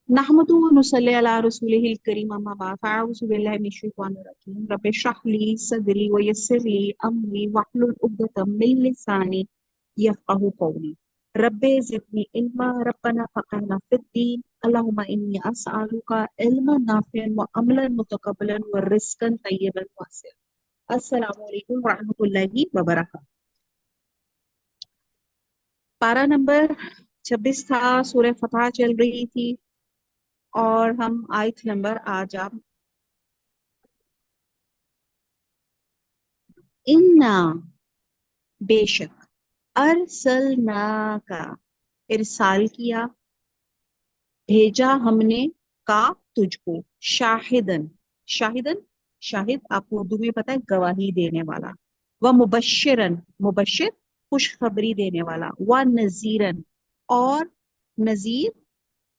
नहमदु व नुसल्ली अला रसूलिहिल करीम अम्मा बाद फ़अऊज़ु बिल्लाहि मिनश शैतानिर रजीम रब्बि इश्रह ली सदरी व यस्सिर ली अमरी वहलुल उक़दतम मिन लिसानी यफ़क़हू क़ौली रब्बि ज़िदनी इल्मा रब्बना फ़क़िहना फ़िद्दीन अल्लाहुम्मा इन्नी अस्अलुका इल्मन नाफ़िअन व अमलन मुतक़ब्बलन व रिज़्क़न तय्यिबन वासिअन। अस्सलामु अलैकुम व रहमतुल्लाहि व बरकातहू। पारा नंबर 26 था, सूरह फतह चल रही थी और हम आयत नंबर आज आप इन्ना बेशक अरसलना का इरसाल किया, भेजा हमने का तुझको शाहिदन शाहिदन शाहिद आपको उर्दू में पता है गवाही देने वाला, व मुबश्शिरन मुबश्शिर खुशखबरी देने वाला, व नजीरन और नजीर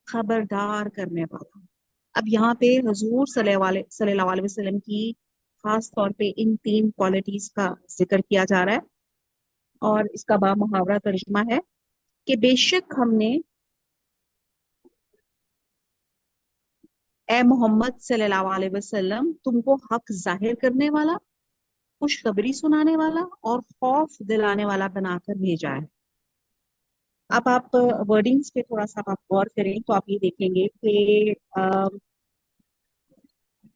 खबरदार करने वाला। अब यहाँ पे हजूर सल्लल्लाहु अलैहि वसल्लम की खास तौर पे इन तीन क्वालिटीज का जिक्र किया जा रहा है और इसका बा मुहावरा तर्जुमा है कि बेशक हमने ए मोहम्मद सल्लल्लाहु अलैहि वसल्लम तुमको हक जाहिर करने वाला, खुशखबरी सुनाने वाला और खौफ दिलाने वाला बनाकर भेजा है। अब आप वर्डिंग्स पे थोड़ा सा आप गौर करें तो आप ये देखेंगे कि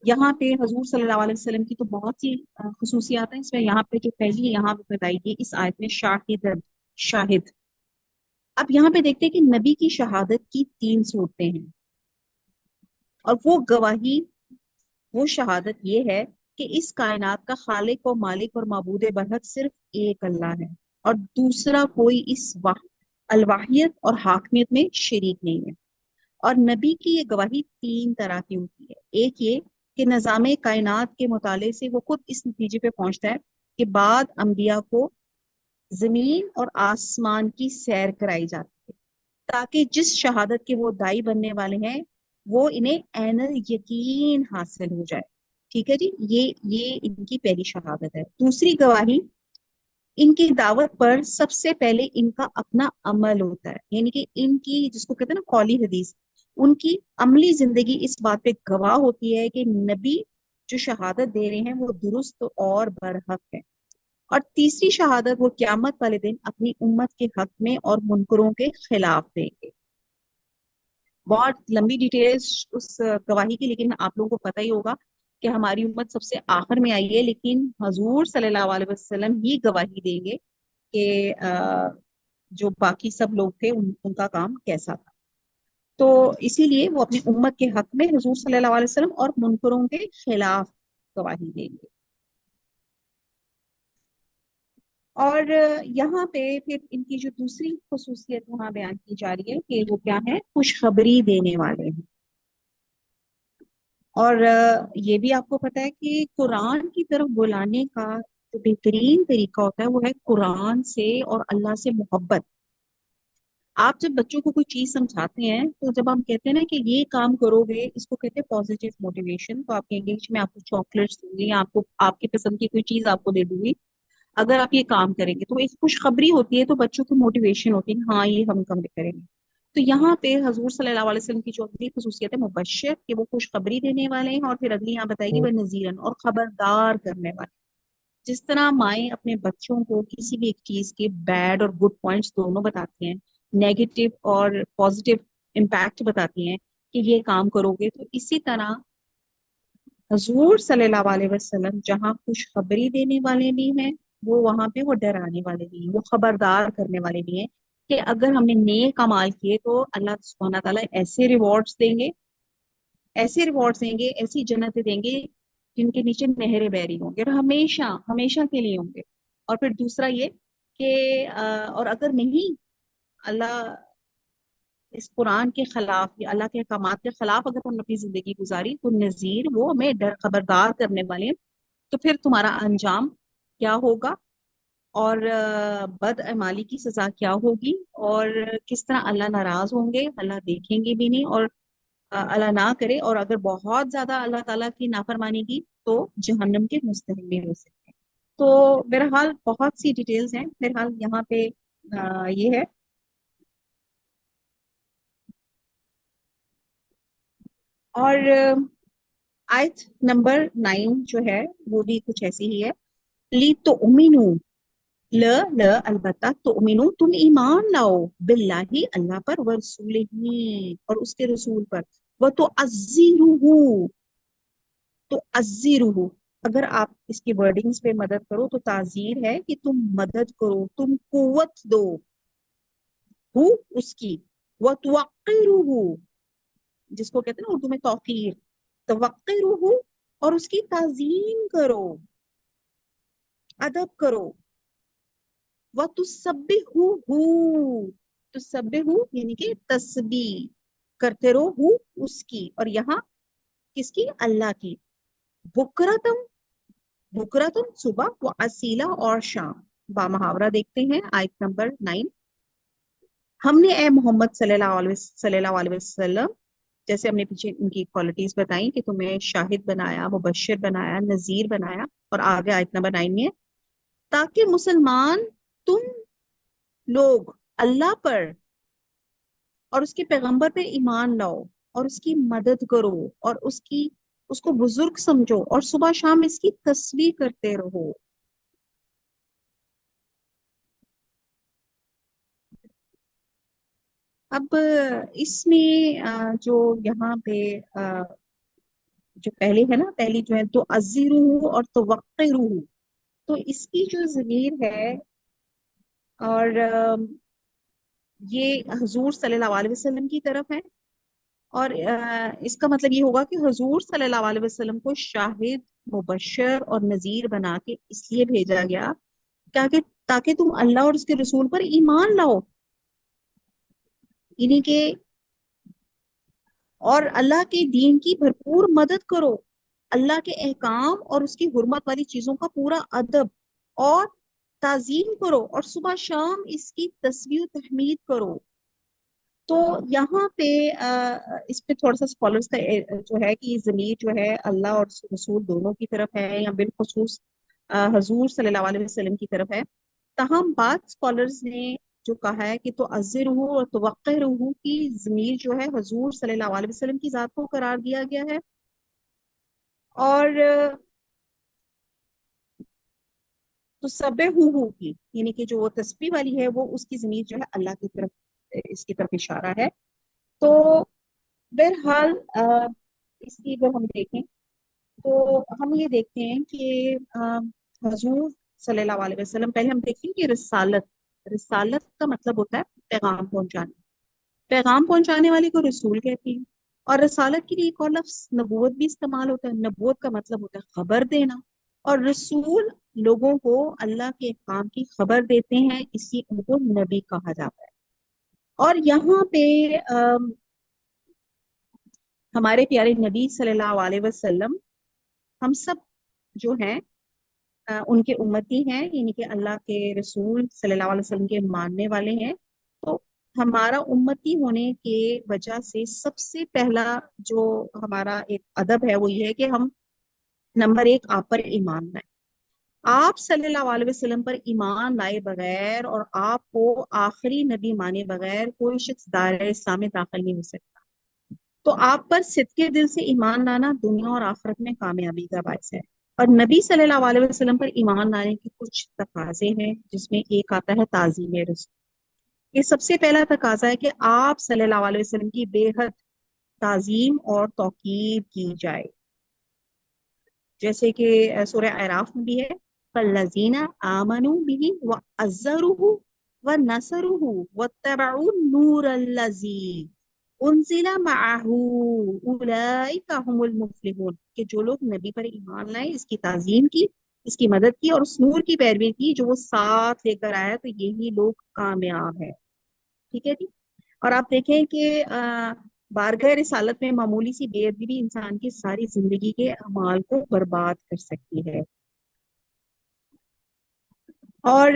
यहाँ पे हजूर सल्लल्लाहु अलैहि वसल्लम की तो बहुत सी खसूसियात हैं। इसमें यहाँ पे जो पहली यहाँ पे बताई गई इस आयत में शाहिद शाहिद। अब यहाँ पे देखते हैं कि नबी की शहादत की तीन सूरतें हैं और वो गवाही वो शहादत ये है कि इस कायनात का खालिक और मालिक और माबूद बरहक सिर्फ एक अल्लाह है और दूसरा कोई इस अलवाहियत और हाकमियत में शरीक नहीं है। और नबी की ये गवाही तीन तरह की होती है। एक ये कि निज़ाम कायनात के मुताले से वो खुद इस नतीजे पे पहुंचता है कि बाद अंबिया को जमीन और आसमान की सैर कराई जाती है ताकि जिस शहादत के वो दाई बनने वाले हैं वो इन्हें ऐनल यकीन हासिल हो जाए। ठीक है जी, ये इनकी पहली शहादत है। दूसरी गवाही इनकी दावत पर सबसे पहले इनका अपना अमल होता है, यानी कि इनकी जिसको कहते हैं ना कौली हदीस, उनकी अमली जिंदगी इस बात पे गवाह होती है कि नबी जो शहादत दे रहे हैं वो दुरुस्त और बरहक है। और तीसरी शहादत वो क्यामत वाले दिन अपनी उम्मत के हक में और मुनकरों के खिलाफ देंगे। बहुत लंबी डिटेल्स उस गवाही की, लेकिन आप लोगों को पता ही होगा कि हमारी उम्मत सबसे आखिर में आई है, लेकिन हजूर सल्लल्लाहु अलैहि वसल्लम ही गवाही देंगे कि जो बाकी सब लोग थे उनका काम कैसा था। तो इसीलिए वो अपनी उम्मत के हक में हजूर सल्लल्लाहु अलैहि वसल्लम और मुनकरों के खिलाफ गवाही देंगे। और यहाँ पे फिर इनकी जो दूसरी खसूसियत वहां बयान की जा रही है कि वो क्या है, खुशखबरी देने वाले हैं। और ये भी आपको पता है कि कुरान की तरफ बुलाने का जो बेहतरीन तरीका होता है वो है कुरान से और अल्लाह से मोहब्बत। आप जब बच्चों को कोई चीज समझाते हैं तो जब हम कहते हैं ना कि ये काम करोगे, इसको कहते हैं पॉजिटिव मोटिवेशन, तो आप कहेंगे कि मैं आपको चॉकलेट्स दूंगी या आपको आपकी पसंद की कोई चीज आपको दे दूंगी अगर आप ये काम करेंगे, तो एक खुशखबरी होती है, तो बच्चों की मोटिवेशन होती है हाँ ये हम कम करेंगे। तो यहाँ पे हजूर सल्लल्लाहु अलैहि वसल्लम की जो अगली खसूसियत है मुबश्शिर, कि वो खुशखबरी देने वाले हैं, और फिर अगली यहाँ बताएगी वह नजीरन और खबरदार करने वाले। जिस तरह माएँ अपने बच्चों को किसी भी एक चीज के बैड और गुड पॉइंट्स दोनों बताती हैं, नेगेटिव और पॉजिटिव इम्पैक्ट बताती हैं कि ये काम करोगे, तो इसी तरह हजूर सल्लल्लाहु अलैहि वसल्लम जहाँ खुशखबरी देने वाले भी हैं, वो वहां पे वो डराने वाले भी हैं, वो खबरदार करने वाले भी हैं कि अगर हमने नेक अमाल किए तो अल्लाह सुब्हानहू तआला ऐसे रिवॉर्ड्स देंगे, ऐसी जन्नतें देंगे जिनके नीचे नहरें बह रही होंगी और हमेशा हमेशा के लिए होंगे। और फिर दूसरा ये कि और अगर नहीं, अल्लाह इस कुरान के खिलाफ या अल्लाह के अहकामात के खिलाफ अगर तुमने अपनी जिंदगी गुजारी तो नजीर वो हमें डर खबरदार करने वाले हैं। तो फिर तुम्हारा अंजाम क्या होगा और बदअमाली की सजा क्या होगी और किस तरह अल्लाह नाराज होंगे, अल्लाह देखेंगे भी नहीं, और अल्लाह ना करे और अगर बहुत ज्यादा अल्लाह ताला की नाफरमानी की तो जहन्नम के मुस्तहिक भी हो सकते हैं। तो बहरहाल बहुत सी डिटेल्स हैं। बहरहाल यहाँ पे ये है اور آیت نمبر 9 جو ہے وہ بھی کچھ ایسی ہی ہے، لی تو ل البتہ تؤمنو تم ایمان لاؤ، باللہ اللہ پر، ورسولہ اور اس کے رسول پر، وہ تو تعزیرہ، اگر آپ اس کی ورڈنگز پہ مدد کرو تو تعزیر ہے کہ تم مدد کرو، تم قوت دو ہو اس کی، وتوقروہ جس کو کہتے ہیں نا اردو میں توقیر، توقروہ اور اس کی تعظیم کرو، ادب کرو، وتسبحوہ، تسبحو یعنی کہ تسبیح کرتے رہو، ہو اس کی، اور یہاں کس کی؟ اللہ کی، بکرتم، بکرتم صبح، و اصیلہ اور شام، بامحاورہ دیکھتے ہیں آیت نمبر 9، ہم نے اے محمد صلی اللہ علیہ وسلم، جیسے ہم نے پیچھے ان کی کوالٹیز بتائیں کہ تمہیں شاہد بنایا، مبشر بنایا، نذیر بنایا، اور آگے آیت نمبر 9 میں تاکہ مسلمان تم لوگ اللہ پر اور اس کے پیغمبر پہ ایمان لاؤ اور اس کی مدد کرو اور اس کو بزرگ سمجھو اور صبح شام اس کی تسبیح کرتے رہو۔ اب اس میں جو یہاں پہ جو پہلے ہے نا، پہلی جو ہے تو عزیرو اور توقرو، تو اس کی جو ضمیر ہے اور یہ حضور صلی اللہ علیہ وسلم کی طرف ہے، اور اس کا مطلب یہ ہوگا کہ حضور صلی اللہ علیہ وسلم کو شاہد، مبشر اور نذیر بنا کے اس لیے بھیجا گیا تاکہ تم اللہ اور اس کے رسول پر ایمان لاؤ، یعنی کہ اور اللہ کے دین کی بھرپور مدد کرو، اللہ کے احکام اور اس کی حرمت والی چیزوں کا پورا ادب اور تعظیم کرو، اور صبح شام اس کی تسبیح و تحمید کرو۔ تو یہاں پہ اس پہ تھوڑا سا اسکالرس کا جو ہے کہ یہ ضمیر جو ہے اللہ اور رسول دونوں کی طرف ہے یا بالخصوص حضور صلی اللہ علیہ وسلم کی طرف ہے، تاہم بعض اسکالرس نے جو کہا ہے کہ تو عزرہ اور توقرہ کی ضمیر جو ہے حضور صلی اللہ علیہ وسلم کی ذات کو قرار دیا گیا ہے، اور تسبحوہ کی یعنی کہ جو وہ تسبیح والی ہے وہ اس کی ضمیر جو ہے اللہ کی طرف، اس کی طرف اشارہ ہے۔ تو بہرحال اس کی اگر ہم دیکھیں تو ہم یہ دیکھتے ہیں کہ حضور صلی اللہ علیہ وسلم، پہلے ہم دیکھیں کہ رسالت کا مطلب ہوتا ہے پیغام پہنچانا، پیغام پہنچانے والے کو رسول کہتے ہیں، اور رسالت کے لیے ایک اور لفظ نبوت بھی استعمال ہوتا ہے، نبوت کا مطلب ہوتا ہے خبر دینا، اور رسول لوگوں کو اللہ کے احکام کی خبر دیتے ہیں، اسی ان کو نبی کہا جاتا ہے۔ اور یہاں پہ ہمارے پیارے نبی صلی اللہ علیہ وسلم ہم سب جو ہیں ان کے امتی ہیں، یعنی کہ اللہ کے رسول صلی اللہ علیہ وسلم کے ماننے والے ہیں، تو ہمارا امتی ہونے کے وجہ سے سب سے پہلا جو ہمارا ایک ادب ہے وہ یہ ہے کہ ہم نمبر 1 آپ پر ایمان لائیں، آپ صلی اللہ علیہ وسلم پر ایمان لائے بغیر اور آپ کو آخری نبی مانے بغیر کوئی شخص دائرہ اسلام میں داخل نہیں ہو سکتا، تو آپ پر صدقے دل سے ایمان لانا دنیا اور آخرت میں کامیابی کا باعث ہے۔ اور نبی صلی اللہ علیہ وسلم پر ایمان لانے کے کچھ تقاضے ہیں، جس میں ایک آتا ہے تعظیم رسول، یہ سب سے پہلا تقاضا ہے کہ آپ صلی اللہ علیہ وسلم کی بے حد تعظیم اور توقیر کی جائے، جیسے کہ سورہ اعراف میں بھی ہے، فالذین آمنوا بہ وعزروہ ونصروہ واتبعوا النور الذی انزل معہ اولئک هم المفلحون، کہ جو لوگ نبی پر ایمان لائے، اس کی تعظیم کی، اس کی مدد کی اور اس نور کی پیروی کی جو وہ ساتھ لے کر آیا، تو یہی لوگ کامیاب ہے۔ ٹھیک ہے جی، اور آپ دیکھیں کہ بارگاہ رسالت میں معمولی سی بے ادبی بھی انسان کی ساری زندگی کے اعمال کو برباد کر سکتی ہے۔ اور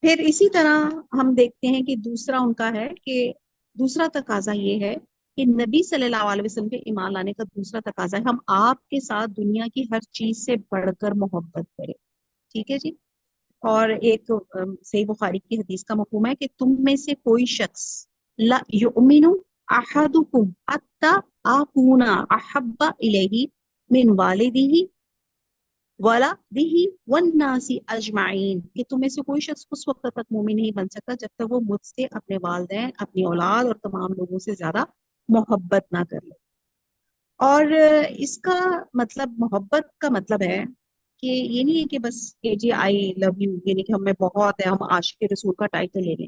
پھر اسی طرح ہم دیکھتے ہیں کہ دوسرا ان کا ہے کہ دوسرا تقاضا یہ ہے کہ نبی صلی اللہ علیہ وسلم کے ایمان لانے کا دوسرا تقاضا ہے ہم آپ کے ساتھ دنیا کی ہر چیز سے بڑھ کر محبت کریں۔ ٹھیک ہے جی، اور ایک صحیح بخاری کی حدیث کا مفہوم ہے کہ تم میں سے کوئی شخص لا یؤمن احدکم حتی आकूना अहब्बा इलैहि मिन वालिदिही वलदिही वन्नासी अजमाइन, कि तुम में से कोई शख्स उस वक्त तक मोमिन नहीं बन सकता जब तक वो मुझसे, अपने वालिदैन, अपनी औलाद और तमाम लोगों से ज्यादा मोहब्बत ना कर ले। और इसका मतलब, मोहब्बत का मतलब है कि ये नहीं है कि बस के जी आई लव यू, ये नहीं कि हमें बहुत है, हम आशिक रसूल का टाइटल ले लें।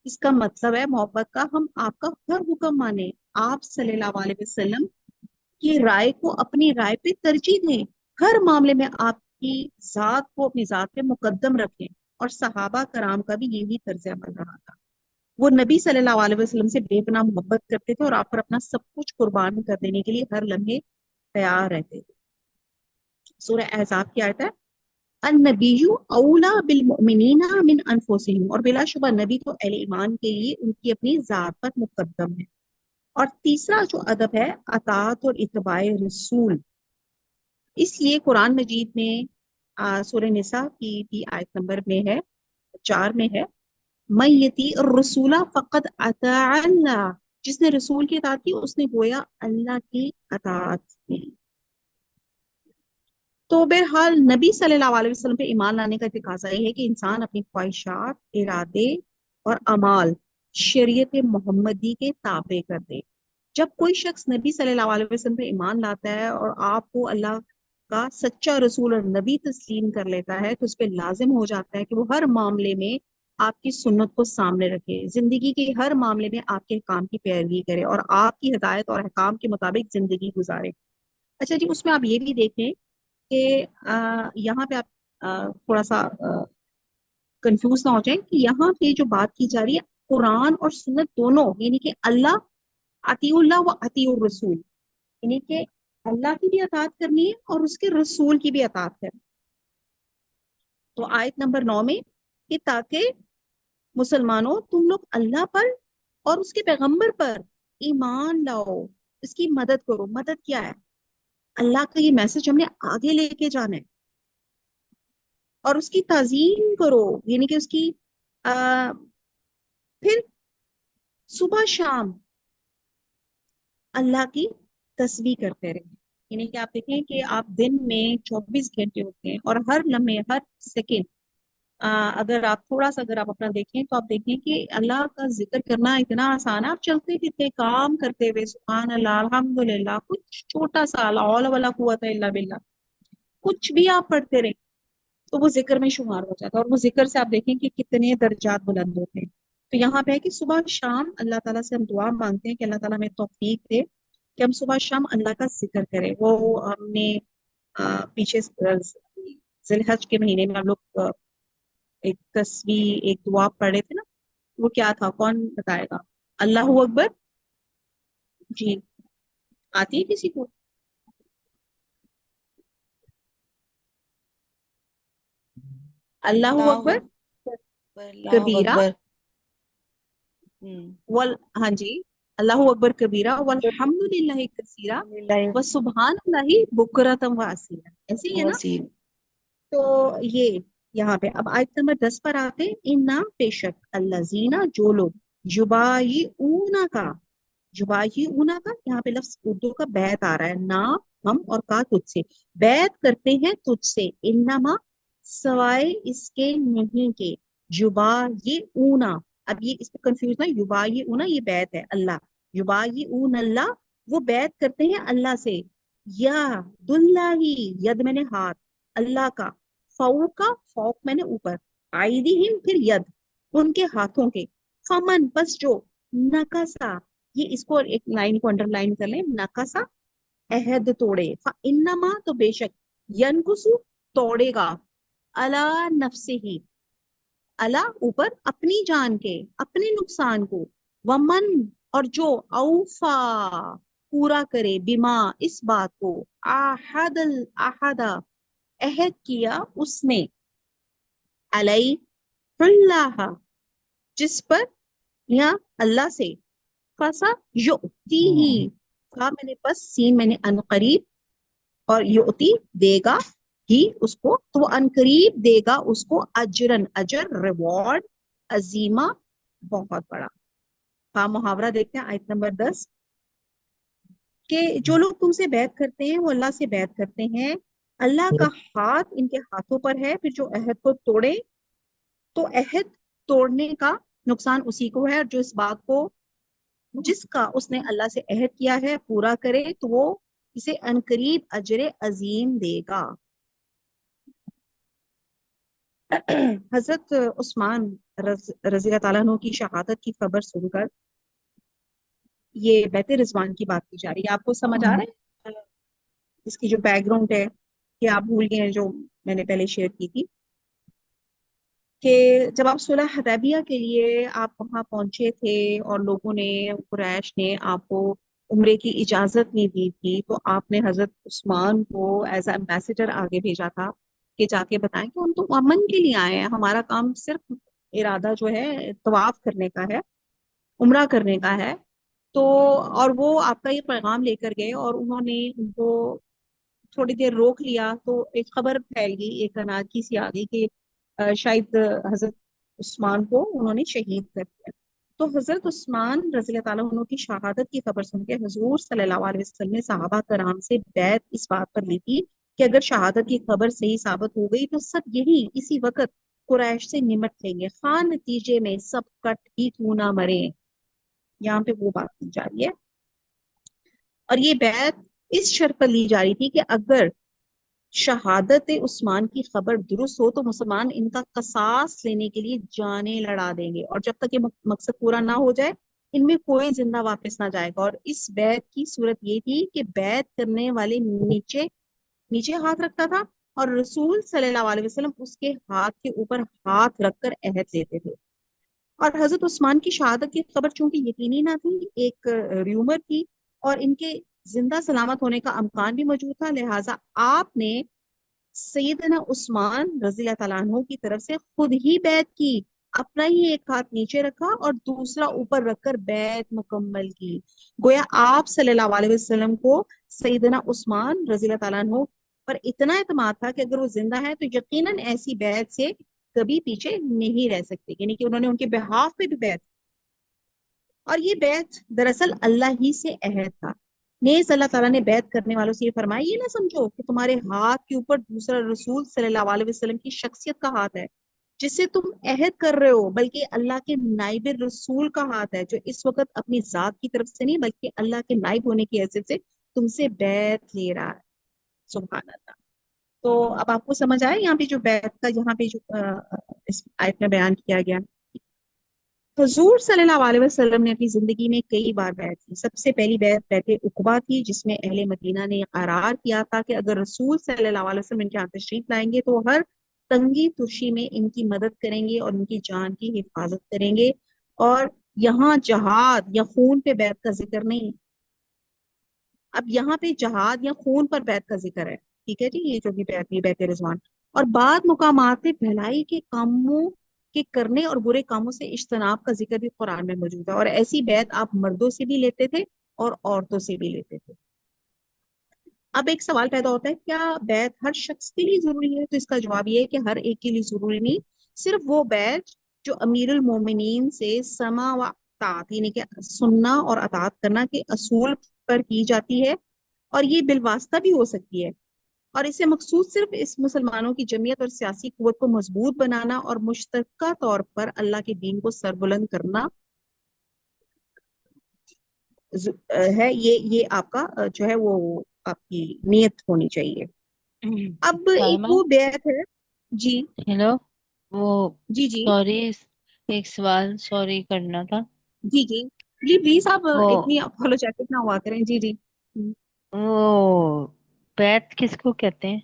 इसका मतलब है मोहब्बत का हम आपका हर हुक्म माने, आप सल्लल्लाहु अलैहि वसल्लम की राय को अपनी राय पे तरजीह दें, हर मामले में आपकी जात को अपनी जात पे मुकद्दम रखें। और सहाबा कराम का भी यही तर्ज अमल रहा था। वो नबी सल्लल्लाहु अलैहि वसल्लम से बेपनाह मोहब्बत करते थे और आप पर अपना सब कुछ कुर्बान कर देने के लिए हर लम्हे तैयार रहते थे। सूरह अहज़ाब की आयत है, अन्नबिय्यु औला बिल मुमिनीना मिन अनफुसिहिम, और बिलाशुबा नबी तो अहले ईमान के लिए उनकी अपनी जात पर मुकद्दम है। और तीसरा जो अदब है, अतात और इत्बाए रसूल, इसलिए कुरान मजीद में सूरह निसा की भी आयत नंबर में है, 4 में है, मय्यती रसूला फ़क़द अता अल्लाह, जिसने रसूल की अतात की उसने गोया अल्लाह की अतात की। तो बहरहाल नबी सल्लल्लाहु अलैहि वसल्लम पे ईमान लाने का तकाजा ये है कि इंसान अपनी ख्वाहिशात, इरादे और अमाल शरीयत मोहम्मदी के ताबे कर दे। जब कोई शख्स नबी सल्लल्लाहु अलैहि वसल्लम पे ईमान लाता है और आपको अल्लाह का सच्चा रसूल और नबी तस्लीम कर लेता है, तो उस पर लाजिम हो जाता है कि वो हर मामले में आपकी सुन्नत को सामने रखे, जिंदगी के हर मामले में आपके काम की पैरवी करे और आपकी हिदायत और अहकाम के मुताबिक जिंदगी गुजारे। अच्छा जी, उसमें आप ये भी देखें कि यहाँ पे आप थोड़ा सा कंफ्यूज ना हो जाए कि यहाँ पे जो बात की जा रही है, कुरान और सुन्नत दोनों, यानी कि अल्लाह, अतीउल्लाह व अतीउर रसूल, यानी कि अल्लाह की भी अताअत करनी है और उसके रसूल की भी अताअत करनी है। तो आयत नंबर 9 में कि ताकि मुसलमानों तुम लोग अल्लाह पर और उसके पैगंबर पर ईमान लाओ, इसकी मदद करो। मदद क्या है? अल्लाह का ये मैसेज हमने आगे लेके जाना है और उसकी ताजीम करो, यानी कि उसकी आ, फिर सुबह शाम अल्लाह की तस्बीह करते रहे। यानी कि आप देखें कि आप दिन में 24 घंटे होते हैं और हर लम्हे, हर सेकेंड, अगर आप थोड़ा सा, अगर आप अपना देखें तो आप देखें कि अल्लाह का जिक्र करना इतना आसान है। आप चलते फिरते काम करते हुए सुभान अल्लाह, अल्हम्दुलिल्लाह, कुछ छोटा सा ला हौला वला कुव्वता इल्ला बिल्लाह, कुछ भी आप पढ़ते रहे तो वो जिक्र में शुमार हो जाता है। और वो जिक्र से आप देखें कि कितने दर्जात बुलंद होते हैं। तो यहाँ पे है कि सुबह शाम अल्लाह ताला से हम दुआ मांगते हैं कि अल्लाह ताला हमें तौफीक दे कि हम सुबह शाम अल्लाह का जिक्र करें। वो हमने पीछे जिलहज के महीने में हम लोग एक तस्वीर, एक दुआ पढ़े थे ना, वो क्या था, कौन बताएगा? अल्लाह अकबर। जी, आती है किसी को? अल्लाह अल्लाह अकबर अकबर, अल्लाह कबीरा अकबर। हम्म। वल, हाँ जी, अल्लाह अकबर कबीरा वल्हम्दुलिल्लाहि कसीरा अल्हम्दुलिल्लाह व सुब्हानल्लाहि बुकरतम व असीला, ऐसे ही है ना? वसील। तो ये यहाँ पे अब आयत नंबर 10 पर आते हैं, इन्ना बेशक अल्लाजीना, जो लोग, जुबाई ऊना का, जुबाई ऊना का, यहाँ पे लफ्ज उर्दू का बैत आ रहा है, ना हम और का तुझसे, बैत करते हैं तुझसे, इन्नमा, सवाए इसके नहीं के, जुबा ये ऊना, अब ये इस पर कंफ्यूज ना, युबा ये ऊना ये बैत है अल्लाह, युबा ये ऊन अल्लाह, वो बैत करते हैं अल्लाह से, या दुल्लाही, यद मैंने हाथ, अल्लाह का, फौक का, फौक मैंने ऊपर, आईदीहिम फिर यद, उनके हाथों के, फमन बस जो, नकसा, ये इसको एक लाइन को अंडरलाइन कर लें, नकसा अहद तोड़े, इन्नमा तो बेशक, यनकुसु तोड़ेगा, अला नफ्से ही, अला ऊपर, अपनी जान के, अपने नुकसान को, वमन और जो, औफा पूरा करे, बिमा इस बात को, आहदल आहदा अहद किया उसने, अलई जिस पर, या अल्लाह से, फसा युती ही, का मैंने बस, सीन मैंने अनकरीब, और युती देगा ही उसको, तो वो अनकरीब देगा उसको, अजरन अजर, रिवॉर्ड, अजीमा बहुत बड़ा। हाँ, मुहावरा देखते हैं आयत नंबर 10, کہ جو لوگ تم سے بیعت کرتے ہیں وہ اللہ سے بیعت کرتے ہیں، اللہ کا ہاتھ ان کے ہاتھوں پر ہے، پھر جو عہد کو توڑے تو عہد توڑنے کا نقصان اسی کو ہے، اور جو اس بات کو جس کا اس نے اللہ سے عہد کیا ہے پورا کرے تو وہ اسے عنقریب اجر عظیم دے گا۔ حضرت عثمان رضی اللہ تعالیٰ عنہ کی شہادت کی خبر سن کر یہ بیت رضوان کی بات کی جا رہی ہے۔ آپ کو سمجھ آ رہا ہے اس کی جو بیک گراؤنڈ ہے کہ آپ بھول گئے ہیں جو میں نے پہلے شیئر کی تھی، کہ جب آپ صلح حدیبیہ کے لیے آپ وہاں پہنچے تھے اور لوگوں نے، قریش نے آپ کو عمرے کی اجازت نہیں دی تھی، تو آپ نے حضرت عثمان کو ایز اے ایمبیسڈر آگے بھیجا تھا کہ جا کے بتائیں کہ ہم تو امن کے لیے آئے ہیں، ہمارا کام صرف ارادہ جو ہے طواف کرنے کا ہے، عمرہ کرنے کا ہے۔ تو اور وہ آپ کا یہ پیغام لے کر گئے اور انہوں نے ان کو تھوڑی دیر روک لیا، تو ایک خبر پھیل گئی، ایک اناکی سی آ گئی کہ شاید حضرت عثمان کو انہوں نے شہید کر دیا۔ تو حضرت عثمان رضی اللہ تعالیٰ عنہ کی شہادت کی خبر سن کے حضور صلی اللہ علیہ وسلم نے صحابہ کرام سے بیعت اس بات پر لی تھی کہ اگر شہادت کی خبر صحیح ثابت ہو گئی تو سب یہی اسی وقت قریش سے نمٹ لیں گے، خان نتیجے میں سب کٹ ہی کیوں نہ مرے۔ یہاں پہ وہ بات کی جا رہی ہے، اور یہ بیعت اس شرط پر لی جا رہی تھی کہ اگر شہادت عثمان کی خبر درست ہو تو مسلمان ان کا قصاص لینے کے لیے جانیں لڑا دیں گے، اور جب تک یہ مقصد پورا نہ ہو جائے ان میں کوئی زندہ واپس نہ جائے گا۔ اور اس بیعت کی صورت یہ تھی کہ بیعت کرنے والے نیچے نیچے ہاتھ رکھتا تھا اور رسول صلی اللہ علیہ وسلم اس کے ہاتھ کے اوپر ہاتھ رکھ کر عہد لیتے تھے۔ اور حضرت عثمان کی شہادت کی خبر چونکہ یقینی نہ تھی، ایک ریومر تھی، اور ان کے زندہ سلامت ہونے کا امکان بھی موجود تھا، لہٰذا آپ نے سیدنا عثمان رضی اللہ تعالیٰ عنہ کی طرف سے خود ہی بیعت کی، اپنا ہی ایک ہاتھ نیچے رکھا اور دوسرا اوپر رکھ کر بیعت مکمل کی۔ گویا آپ صلی اللہ علیہ وسلم کو سیدنا عثمان رضی اللہ تعالیٰ عنہ پر اتنا اعتماد تھا کہ اگر وہ زندہ ہے تو یقیناً ایسی بیعت سے کبھی پیچھے نہیں رہ سکتے، یعنی کہ انہوں نے ان کے بہاف پہ بھی بیعت، اور یہ بیعت دراصل اللہ ہی سے عہد تھا۔ نیز اللہ تعالیٰ نے بیعت کرنے والوں سے یہ فرمایا، یہ نہ سمجھو کہ تمہارے ہاتھ کے اوپر دوسرا رسول صلی اللہ علیہ وسلم کی شخصیت کا ہاتھ ہے جس سے تم عہد کر رہے ہو، بلکہ اللہ کے نائب رسول کا ہاتھ ہے جو اس وقت اپنی ذات کی طرف سے نہیں بلکہ اللہ کے نائب ہونے کی حیثیت سے تم سے بیعت لے رہا ہے۔ سبحان اللہ۔ تو اب آپ کو سمجھ آئے یہاں پہ جو بیعت کا یہاں پہ جو اس آیت میں بیان کیا گیا۔ حضور صلی اللہ علیہ وسلم نے اپنی زندگی میں کئی بار بیعت کی۔ سب سے پہلی بیعت بیعت عقبہ تھی، جس میں اہل مدینہ نے قرار کیا تھا کہ اگر رسول صلی اللہ علیہ وسلم ان کے ہاں تشریف لائیں گے تو ہر تنگی ترشی میں ان کی مدد کریں گے اور ان کی جان کی حفاظت کریں گے، اور یہاں جہاد یا خون پہ بیعت کا ذکر نہیں۔ اب یہاں پہ جہاد یا خون پر بیعت کا ذکر ہے، ٹھیک ہے جی، یہ جو بھی بیعت ہے بیعت رضوان۔ اور بعض مقامات پہ بھلائی کے کاموں کے کرنے اور برے کاموں سے اجتناب کا ذکر بھی قرآن میں موجود ہے، اور ایسی بیعت آپ مردوں سے بھی لیتے تھے اور عورتوں سے بھی لیتے تھے۔ اب ایک سوال پیدا ہوتا ہے، کیا بیعت ہر شخص کے لیے ضروری ہے؟ تو اس کا جواب یہ ہے کہ ہر ایک کے لیے ضروری نہیں، صرف وہ بیعت جو امیر المومنین سے سمع و اطاعت یعنی کہ سننا اور اطاعت کرنا کے اصول پر کی جاتی ہے، اور یہ بالواسطہ بھی ہو سکتی ہے، اور اسے مقصود صرف اس مسلمانوں کی جمعیت اور سیاسی قوت کو مضبوط بنانا اور مشترکہ طور پر اللہ کے دین کو سربلند کرنا ہے۔ یہ آپ کا جو ہے وہ آپ کی نیت ہونی چاہیے۔ اب ایک سائمہ، وہ بیعت ہے، جی ہیلو، وہ جی جی سوری، ایک سوال سوری کرنا تھا۔ جی جی جی پلیز آپ وہ اتنی اپولوجیٹک نہ ہوا کریں، جی جی۔ وہ بیت کس کو کہتے ہیں؟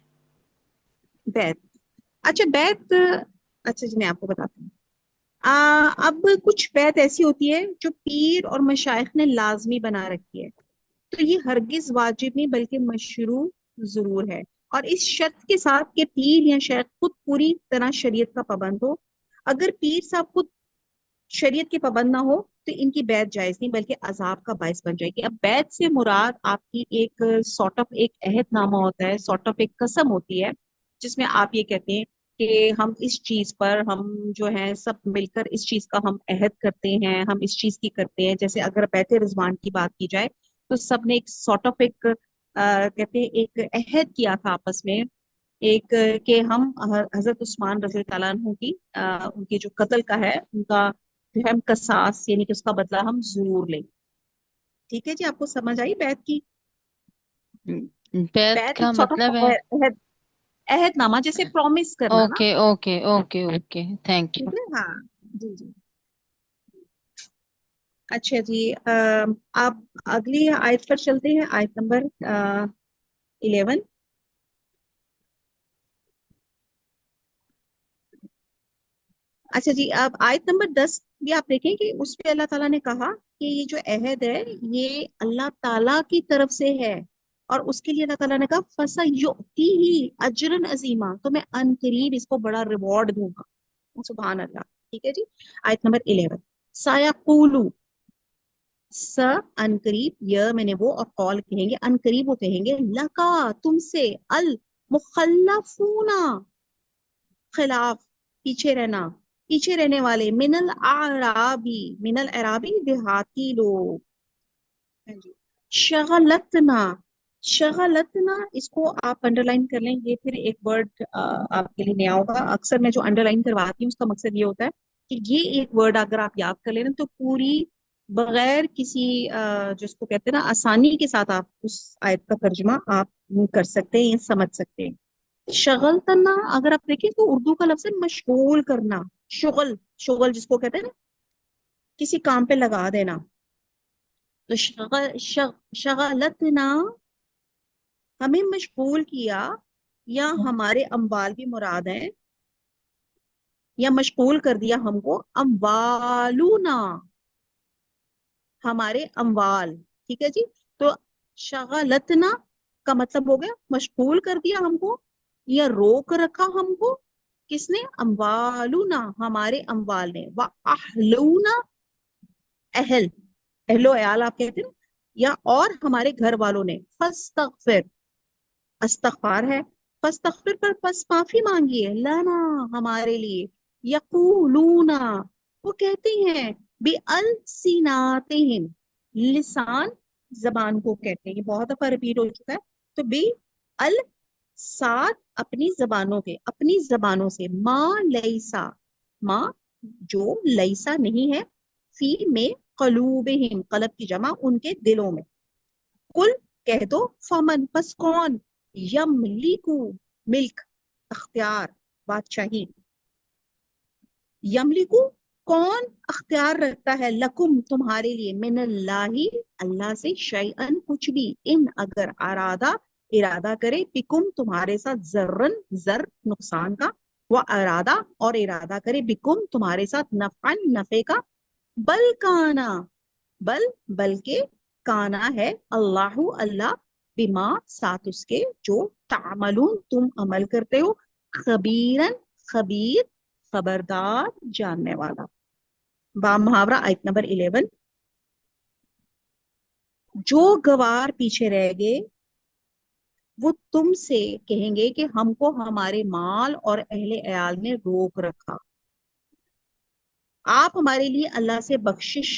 بیعت، اچھا بیعت، اچھا جی میں آپ کو بتاتی ہوں۔ اب کچھ بیعت ایسی ہوتی ہے جو پیر اور مشائخ نے لازمی بنا رکھی ہے، تو یہ ہرگز واجب نہیں بلکہ مشروع ضرور ہے، اور اس شرط کے ساتھ کہ پیر یا شیخ خود پوری طرح شریعت کا پابند ہو۔ اگر پیر صاحب خود شریعت کے پابند نہ ہو تو ان کی بیعت جائز نہیں بلکہ عذاب کا باعث بن جائے گی۔ اب بیعت سے مراد آپ کی ایک سارٹ آف ایک عہد نامہ ہوتا ہے، سارٹ آف ایک قسم ہوتی ہے، جس میں آپ یہ کہتے ہیں کہ ہم اس چیز پر ہم جو ہے سب مل کر اس چیز کا ہم عہد کرتے ہیں، ہم اس چیز کی کرتے ہیں۔ جیسے اگر بیعت رضوان کی بات کی جائے तो सबने एक सॉर्ट ऑफ एक कहते हैं एक अहद किया था आपस में, एक कि हम हजरत उस्मान रजी ताला अन्हु की उनके जो कत्ल का है उनका जो है हम कसास यानी कि उसका बदला हम जरूर लें। ठीक है जी, आपको समझ आई बैत की? बैत बैत का एक सॉर्ट ऑफ मतलब है? अहद, अहदनामा, जैसे प्रॉमिस करना ना। Okay okay okay okay, thank ठीक यू। है, हाँ। जी जी। अच्छा जी, आप अगली आयत पर चलते हैं, आयत नंबर 11। अच्छा जी, अब आयत नंबर 10 भी आप देखें कि उस पे अल्लाह ताला ने कहा कि ये जो अहद है ये अल्लाह ताला की तरफ से है, और उसके लिए अल्लाह ताला ने कहा फसा युक्ति ही अजरन अजीमा, तो मैं अनकरीब इसको बड़ा रिवॉर्ड दूंगा। सुभान अल्लाह। ठीक है जी, आयत नंबर 11। सायकूलू, स अनकरीब, य मैंने वो, और कॉल कहेंगे अनकरीब, वो कहेंगे लका तुमसे, अल मुखल्लफूना, खिलाफ, पीछे रहना, पीछे रहने वाले, मिनल आराबी, मिनल अराबी देहाती लोग। हाँ जी। शगलतना, शगलतना इसको आप अंडरलाइन कर लें, ये फिर एक वर्ड आपके लिए नया होगा। अक्सर मैं जो अंडरलाइन करवाती हूँ उसका मकसद ये होता है कि ये एक वर्ड अगर आप याद कर लेना तो पूरी बगैर किसी जिसको कहते हैं ना आसानी के साथ आप उस आयत का तर्जुमा आप कर सकते हैं या समझ सकते हैं। शगल तना अगर आप देखें तो उर्दू का लफ्ज है मशगूल करना, शुगल, शुगल जिसको कहते हैं ना किसी काम पे लगा देना। तो शगलतना, हमें मशगूल किया, या हमारे अम्वाल भी मुराद है, या मशगूल कर दिया हमको अम्वालूना, हमारे अम्वाल। ठीक है जी। तो शगलतना का मतलब हो गया मशगूल कर दिया हमको, या रोक रखा हमको, किसने? अम्वालूना, हमारे अम्वाल ने, व अहलूना, अहल, अहलो अयाल आप कहते हैं ना, या और हमारे घर वालों ने, फस्तगफिर, अस्तगफार है, फस्तगफिर पर बस माफी मांगी है, लना, हमारे लिए, यकूलूना, वो कहते हैं, बि अलसिनातिहिम, लिसान, जबान को कहते हैं, ये बहुत दफा रिपीट हो चुका है। तो बि अल, साथ, अपनी जबानों के, अपनी जबानों से, माँ लैसा, माँ जो लैसा नहीं है, फी में, कलूबिहिम, कलब की जमा, उनके दिलों में, कुल, कह दो, फमन, बस कौन, यमलिकु, मिल्क, अख्तियार, बादशाही, यमलिकु, कौन अख्तियार रखता है, लकुम, तुम्हारे लिए, मिनल्लाही, अल्लाह से, शैअन, कुछ भी, इन, अगर, अरादा, इरादा करे, बिकुम, तुम्हारे साथ, जर्रन, जर, नुकसान का, वो अरादा, और इरादा करे, बिकुम, तुम्हारे साथ, नफअन, नफे का, बल काना, बल, बल्कि, काना है, अल्लाहु, अल्लाह, बिमा, साथ उसके, जो, तामलून, तुम अमल करते हो, खबीरन, खबीर, खबरदार, जानने वाला। बा मुहावरा, आयत नंबर 11। जो गवार पीछे रह गए वो तुमसे कहेंगे कि हमको हमारे माल और अहले अयाल ने रोक रखा, आप हमारे लिए अल्लाह से बख्शिश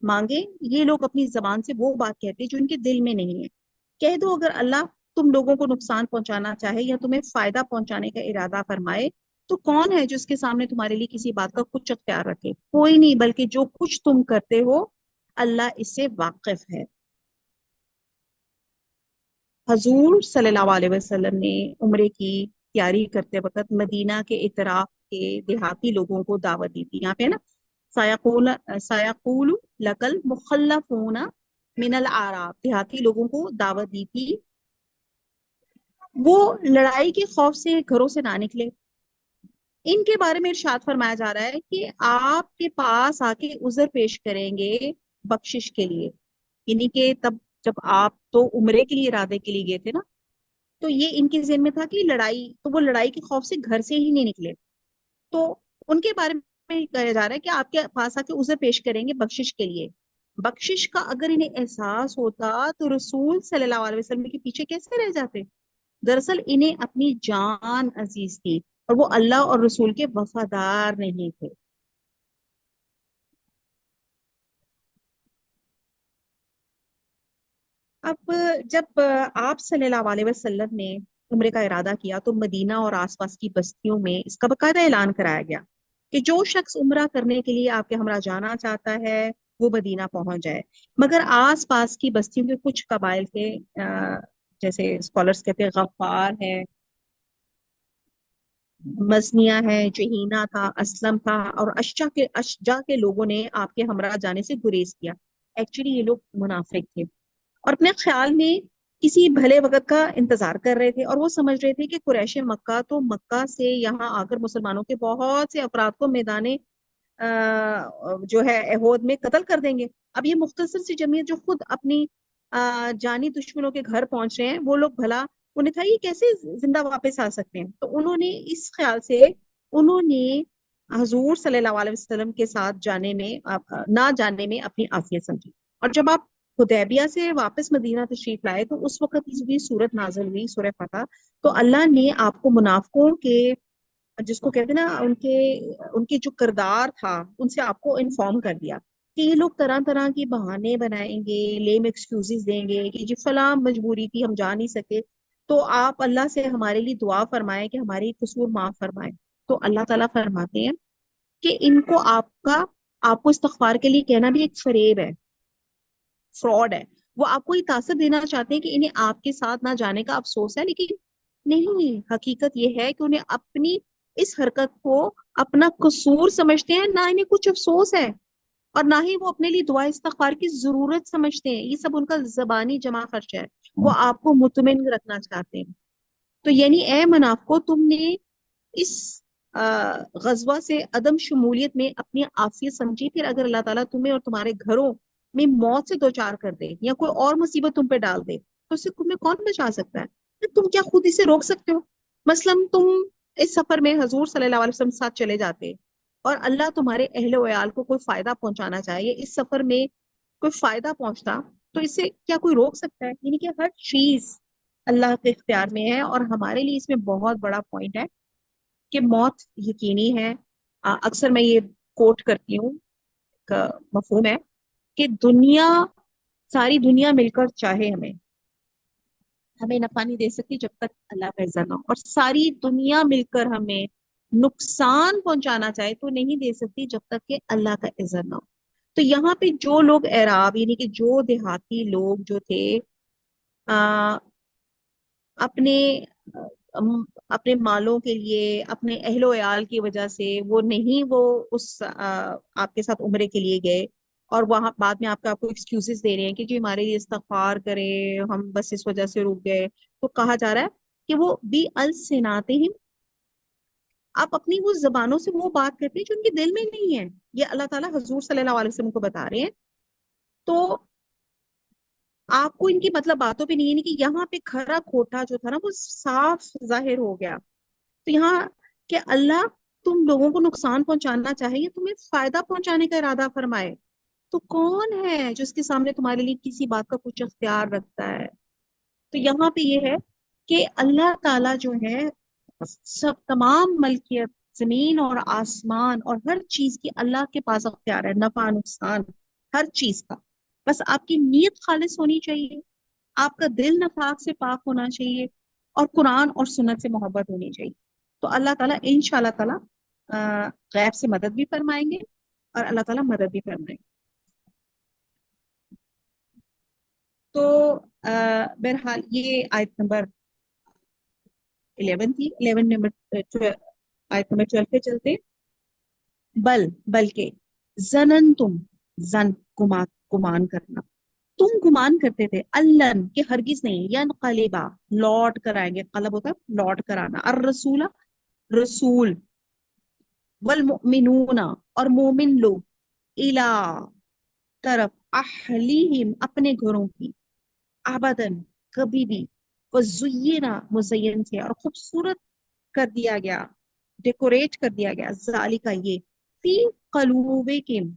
मांगे। ये लोग अपनी जबान से वो बात कहते हैं जो इनके दिल में नहीं है। कह दो, अगर अल्लाह तुम लोगों को नुकसान पहुंचाना चाहे या तुम्हें फायदा पहुंचाने का इरादा फरमाए, तो कौन है जो इसके सामने तुम्हारे लिए किसी बात का कुछ अख्तियार रखे? कोई नहीं, बल्कि जो कुछ तुम करते हो अल्लाह इससे वाकिफ है। हजूर सल्लल्लाहु अलैहि वसल्लम ने उम्रे की तैयारी करते वक्त मदीना के इतराफ के देहाती लोगों को दावत दी थी। यहाँ पे है ना, सायकूल, सायकूल लकल मुखल्लफूना मिनल आराब, देहाती लोगों को दावत दी थी, वो लड़ाई के खौफ से घरों से ना निकले। इनके बारे में इरशाद फरमाया जा रहा है कि आपके पास आके उज़र पेश करेंगे बख्शिश के लिए, यानी कि तब जब आप तो उम्रे के लिए इरादे के लिए गए थे ना, तो ये इनके ज़हन में था कि लड़ाई, तो वो लड़ाई के खौफ से घर से ही नहीं निकले। तो उनके बारे में कहा जा रहा है कि आपके पास आके उज़र पेश करेंगे बख्शिश के लिए। बख्शिश का अगर इन्हें एहसास होता तो रसूल सल्लल्लाहु अलैहि वसल्लम के पीछे कैसे रह जाते? दरअसल इन्हें अपनी जान अजीज थी, और वो अल्लाह और रसूल के वफादार नहीं थे। अब जब आप सल्लल्लाहु अलैहि वसल्लम ने उम्रे का इरादा किया तो मदीना और आसपास की बस्तियों में इसका बकायदा ऐलान कराया गया कि जो शख्स उम्रा करने के लिए आपके हमरा जाना चाहता है वो मदीना पहुंच जाए। मगर आस पास की बस्तियों के कुछ कबाइल के जैसे स्कॉलर्स कहते हैं गफ्फार है, मजनिया है, जहीना था, असलम था और अशजा के लोगों ने आपके हमरा जाने से गुरेज किया। एक्चुअली ये लोग मुनाफिक थे और अपने ख्याल में किसी भले वक्त का इंतजार कर रहे थे, और वो समझ रहे थे कि कुरैश मक्का तो मक्का से यहाँ आकर मुसलमानों के बहुत से अफराद को मैदाने जो है एहोद में कत्ल कर देंगे। अब ये मुख्तसर सी जमीयत जो खुद अपनी जानी दुश्मनों के घर पहुंच रहे हैं, वो लोग भला उन्हें था ये कैसे जिंदा वापस आ सकते हैं। तो उन्होंने इस ख्याल से उन्होंने हजूर सल्लल्लाहु अलैहि वसल्लम के साथ जाने में ना जाने में अपनी आफियत समझी। और जब आप हुदैबिया से वापस मदीना तशरीफ लाए तो उस वक्त ये सूरत नाजिल हुई, सूरह फतह। तो अल्लाह ने आपको मुनाफिकों के, जिसको कहते हैं ना, उनके उनके जो किरदार था उनसे आपको इन्फॉर्म कर दिया कि ये लोग तरह तरह के बहाने बनाएंगे, लेम एक्सक्यूजेस देंगे कि जी फला मजबूरी थी हम जा नहीं सके। तो आप अल्लाह से हमारे लिए दुआ फरमाएं कि हमारी कसूर माफ फरमाए। तो अल्लाह ताला फरमाते हैं कि इनको आपको इस्तगफार के लिए कहना भी एक फरेब है, फ्रॉड है। वो आपको ये तासर देना चाहते हैं कि इन्हें आपके साथ ना जाने का अफसोस है, लेकिन नहीं, हकीकत ये है कि उन्हें अपनी इस हरकत को अपना कसूर समझते हैं, ना इन्हें कुछ अफसोस है और ना ही वो अपने लिए दुआ इस्तगफार की जरूरत समझते हैं। ये सब उनका जबानी जमा खर्च है, वो आपको मुतमिन रखना चाहते हैं। तो यानी ए मुनाफिको, तुमने इस गजवा से अदम शमूलियत में अपनी आफियत समझी, फिर अगर अल्लाह ताला तुम्हें और तुम्हारे घरों में मौत से दो चार कर दे या कोई और मुसीबत तुम पे डाल दे तो उससे तुम्हें कौन बचा सकता है? फिर तुम क्या खुद इसे रोक सकते हो? मसलन तुम इस सफर में हजूर सल्लल्लाहु अलैहि वसल्लम के साथ चले जाते और अल्लाह तुम्हारे अहले वयाल को कोई फायदा पहुंचाना चाहिए, इस सफर में कोई फायदा पहुंचता, तो इससे क्या कोई रोक सकता है? यानी कि हर चीज अल्लाह के इख्तियार में है। और हमारे लिए इसमें बहुत बड़ा पॉइंट है कि मौत यकीनी है। अक्सर मैं ये कोट करती हूँ, एक मफहूम है कि सारी दुनिया मिलकर चाहे हमें हमें नफा नहीं दे सकती जब तक अल्लाह का इज़्ज़त ना हो, और सारी दुनिया मिलकर हमें नुकसान पहुंचाना चाहे तो नहीं दे सकती जब तक कि अल्लाह का इज़्ज़त ना हो। तो यहाँ पे जो लोग एराब यानी कि जो देहाती लोग जो थे, आ, अपने अपने मालों के लिए, अपने अहलो याल की वजह से वो उस आपके साथ उम्रे के लिए गए, और वहां बाद में आपको एक्सक्यूजेस दे रहे हैं कि जी हमारे लिए इस्तगफार करें, हम बस इस वजह से रुक गए। तो कहा जा रहा है कि वो बी अल सिनातिहिम, आप अपनी वो जबानों से वो बात करते हैं जो उनके दिल में नहीं है। ये अल्लाह ताला हजूर सल्लल्लाहु अलैहि वसल्लम को बता रहे हैं। तो आपको इनकी मतलब बातों पे नहीं है, नहीं कि यहाँ पे खरा खोटा जो था ना वो साफ जाहिर हो गया। तो यहाँ कि अल्लाह तुम लोगों को नुकसान पहुंचाना चाहे या तुम्हें फायदा पहुंचाने का इरादा फरमाए, तो कौन है जो इसके सामने तुम्हारे लिए किसी बात का कुछ अख्तियार रखता है? तो यहाँ पे ये है कि अल्लाह ताला जो है, सब तमाम मलकियत, जमीन और आसमान और हर चीज की अल्लाह के पास अख्तियार है, नफा नुकसान हर चीज का। बस आपकी नीयत खालिस होनी चाहिए, आपका दिल नफाक से पाक होना चाहिए, और कुरान और सुन्नत से मोहब्बत होनी चाहिए। तो अल्लाह ताला इंशाअल्लाह ताला गैब से मदद भी फरमाएंगे और अल्लाह ताला मदद भी फरमाएंगे। तो बहरहाल ये आयत नंबर 11 थी। 11 नंबर 12, आयत नंबर 12 पे चलते। बल्कि जनन तुम, जन गुमान करना, तुम गुमान करते थे अल्लन के हरगिज नहीं, यन कलेबा लौट कर आएंगे, कलब होता है लौट कर आना, और रसूला रसूल, वल मुमिनूना और मोमिन लोग, इला तरफ, अहलीहिम अपने घरों की, अबदन कभी भी, वजुय्यिना मुजय्यन से और खूबसूरत कर दिया गया, डेकोरेट कर दिया गया, जालिका ये, फी कलूबिकुम,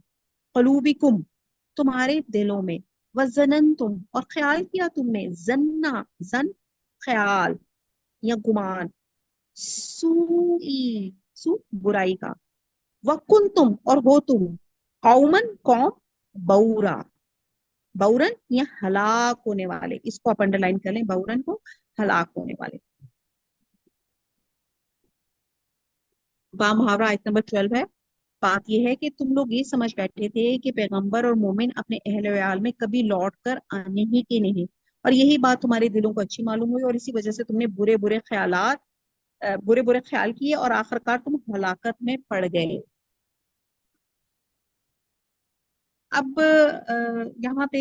कलूबिकुम तुम्हारे दिलों में, वजनन तुम और ख्याल किया तुमने, जन्ना जन ख्याल या गुमान, सुई बुराई का, वकुन तुम और हो तुम, कौमन कौम, बऊरा बउरन या हलाक होने वाले, इसको आप अंडरलाइन कर लें, बउरन को, हलाक होने वाले। बा मुहावरा आयत नंबर 12 है। बात यह है कि तुम लोग ये समझ बैठे थे कि पैगंबर और मोमिन अपने अहल वयाल में कभी लौट कर आने ही के नहीं, और यही बात तुम्हारे दिलों को अच्छी मालूम हुई, और इसी वजह से तुमने बुरे बुरे ख्यालात, बुरे बुरे ख्याल किए, और आखिरकार तुम हलाकत में पड़ गए। अब यहाँ पे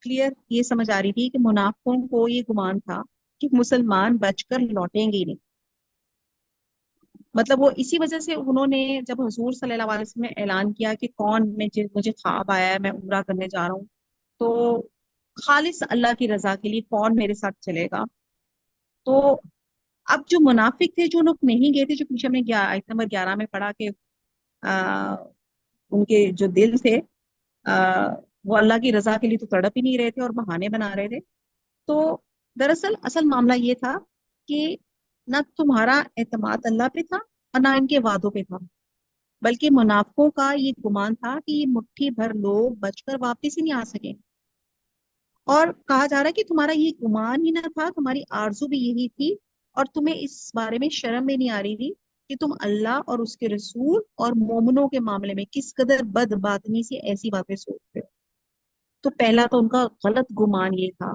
क्लियर ये समझ आ रही थी कि मुनाफिकों को ये गुमान था कि मुसलमान बचकर लौटेंगे ही नहीं। मतलब वो इसी वजह से उन्होंने, जब हुजूर सल्लल्लाहु अलैहि वसल्लम ने ऐलान किया कि कौन, मुझे मुझे ख्वाब आया है, मैं उम्रा करने जा रहा हूँ, तो खालिस अल्लाह की रजा के लिए कौन मेरे साथ चलेगा। तो अब जो मुनाफिक थे, जो लोग नहीं गए थे, जो पीछे हमने आयत नंबर 11 में पढ़ा कि आ, उनके जो दिल थे, आ, वो अल्लाह की रजा के लिए तो तड़प ही नहीं रहे थे और बहाने बना रहे थे। तो दरअसल असल मामला ये था कि ना तुम्हारा एतमाद अल्लाह पे था और ना इनके वादों पे था, बल्कि मुनाफिकों का ये गुमान था कि ये मुट्ठी भर लोग बचकर वापस ही नहीं आ सके। और कहा जा रहा है कि तुम्हारा ये गुमान ही ना था, तुम्हारी आरजू भी यही थी, और तुम्हें इस बारे में शर्म भी नहीं आ रही थी कि तुम अल्लाह और उसके रसूल और मोमिनों के मामले में किस कदर बदबातनी से ऐसी बातें सोचते हो। तो पहला तो उनका गलत गुमान ये था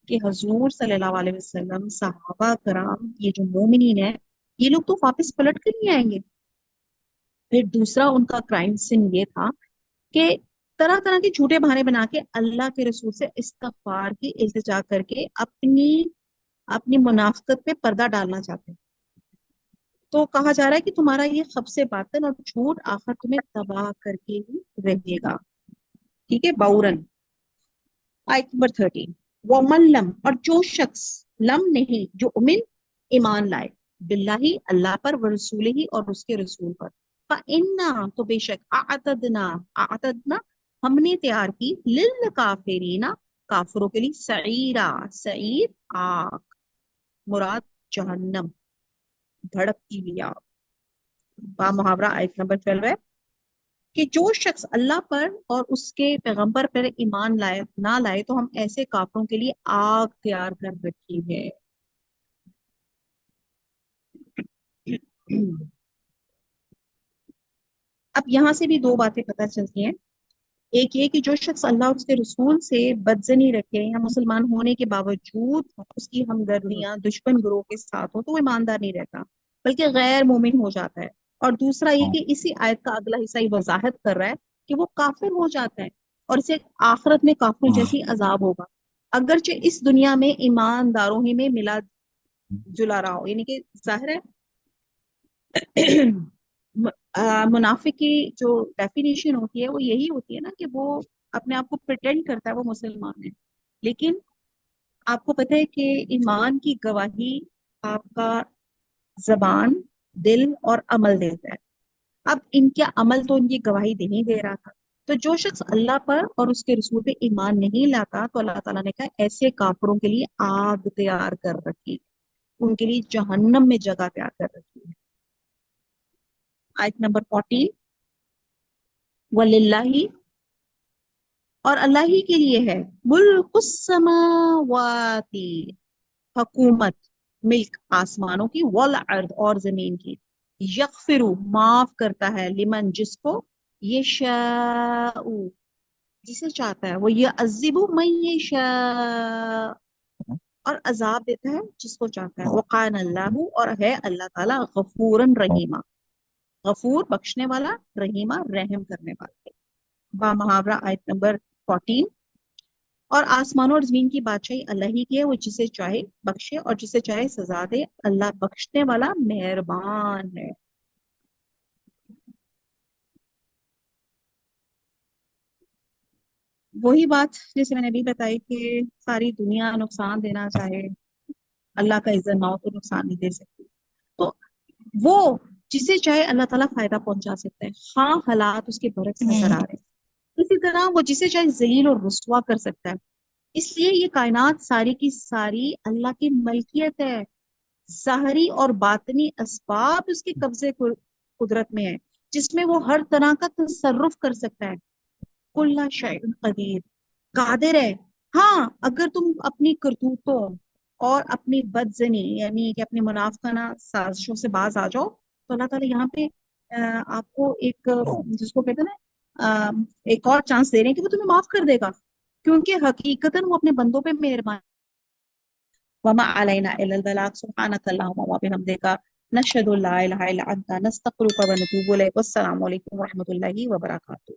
कि हजूर सल्लल्लाहु अलैहि वसल्लम, सहाबा कराम, ये जो मोमिनीन है, ये लोग तो वापस पलट कर नहीं आएंगे। फिर दूसरा उनका क्राइम सिन ये था कि तरह तरह के झूठे बहाने बना के अल्लाह के रसूल से इस्तगफार की इल्तिजा करके अपनी अपनी मुनाफिकत पे पर्दा डालना चाहते हैं। तो कहा जा रहा है कि तुम्हारा ये खबसे बातन और झूठ आखिर तुम्हें तबाह करके ही रहेगा। ठीक है, बाउरन। आयत नंबर 13, वमन लम, और जो शख्स, लम नहीं, जो उमिन, ईमान लाए, बिल्लाही, अल्लाह पर, व रसूल ही, और उसके रसूल पर, इन्ना, तो बेशक, आतदना, आतदना, हमने तैयार की, लिल काफिरीना, काफिरों के लिए, सईरा, सईर, आग, मुराद जहन्नम, भड़कती हुई आग। बा मुहावरा आयत नंबर 12 है कि जो शख्स अल्लाह पर और उसके पैगंबर पर ईमान लाए ना लाए, तो हम ऐसे काफिरों के लिए आग तैयार कर रखी है। अब यहाँ से भी दो बातें पता चलती हैं। एक ये कि जो शख्स अल्लाह और उसके रसूल से बदजनी रखे या मुसलमान होने के बावजूद उसकी हमदर्दियां दुश्मन ग्रोह के साथ हो, तो वो ईमानदार नहीं रहता, बल्कि गैर मोमिन हो जाता है। और दूसरा ये कि इसी आयत का अगला हिस्सा ही वजाहत कर रहा है कि वो काफिर हो जाता है, और इसे आखिरत में काफिर जैसी अजाब होगा, अगरचे इस दुनिया में ईमानदारों ही में मिला जुला रहा हो। यानी कि जाहिर है मुनाफिक की जो डेफिनेशन होती है वो यही होती है ना, कि वो अपने आप को प्रिटेंड करता है वो मुसलमान है, लेकिन आपको पता है कि ईमान की गवाही आपका जबान, दिल और अमल देता है। अब इनका अमल तो इनकी गवाही दे नहीं दे रहा था। तो जो शख्स अल्लाह पर और उसके रसूल पे ईमान नहीं लाता, तो अल्लाह ताला ने कहा ऐसे काफिरों के लिए आग तैयार कर रखी है, उनके लिए जहन्नम में जगह तैयार कर रखी है। आयत नंबर 14, वलिल्लाही, और अल्लाह ही के लिए है, मुल्कुस समावाती, हुकूमत, मिल्क, आसमानों की, वल अर्द, और जमीन की, यगफिरु, माफ करता है, लिमन, जिसको, ये जिसे चाहता है, वो ये अजीबु मैं ये और अजाब देता है जिसको चाहता है, वकान अल्लाह, और है अल्लाह ताला गफूरन रहीमा, गफूर बख्शने वाला, रहीमा रहम करने वाला। बा मुहावरा आयत नंबर 14, और आसमानों और जमीन की बादशाही अल्लाह ही की है, वो जिसे चाहे बख्शे और जिसे चाहे सजा दे, अल्लाह बख्शने वाला मेहरबान है। वही बात जैसे मैंने अभी बताई कि सारी दुनिया नुकसान देना चाहे, अल्लाह का इज्जत ना हो तो नुकसान नहीं दे सकती। तो वो जिसे चाहे अल्लाह ताला फायदा पहुंचा सकता है, हाँ हालात उसके बरक्स नजर आ रहे हैं। इसी तरह वो जिसे चाहे जलील और रुस्वा कर सकता है। इसलिए ये कायनात सारी की सारी अल्लाह की मलकियत है, ज़ाहरी और बातनी असबाब उसके कब्जे कुदरत में है, जिसमें वो हर तरह का तसर्रुफ कर सकता है। कुल्ला शैउन कदीर, قادر ہے. ہاں اگر تم اپنی کرتوتوں اور اپنی بدزنی یعنی کہ اپنی منافقانہ سازشوں سے باز آ جاؤ تو اللہ تعالیٰ یہاں پہ آپ کو ایک جس کو کہتے ہیں نا ایک اور چانس دے رہے ہیں کہ وہ تمہیں معاف کر دے گا، کیونکہ حقیقتاً وہ اپنے بندوں پہ مہربان. وما علینا الا البلاغ سبحانک اللہم وبحمدک نشہد ان لا الہ الا انت نستغفرک ونتوب الیک. والسلام علیکم ورحمۃ اللہ وبرکاتہ.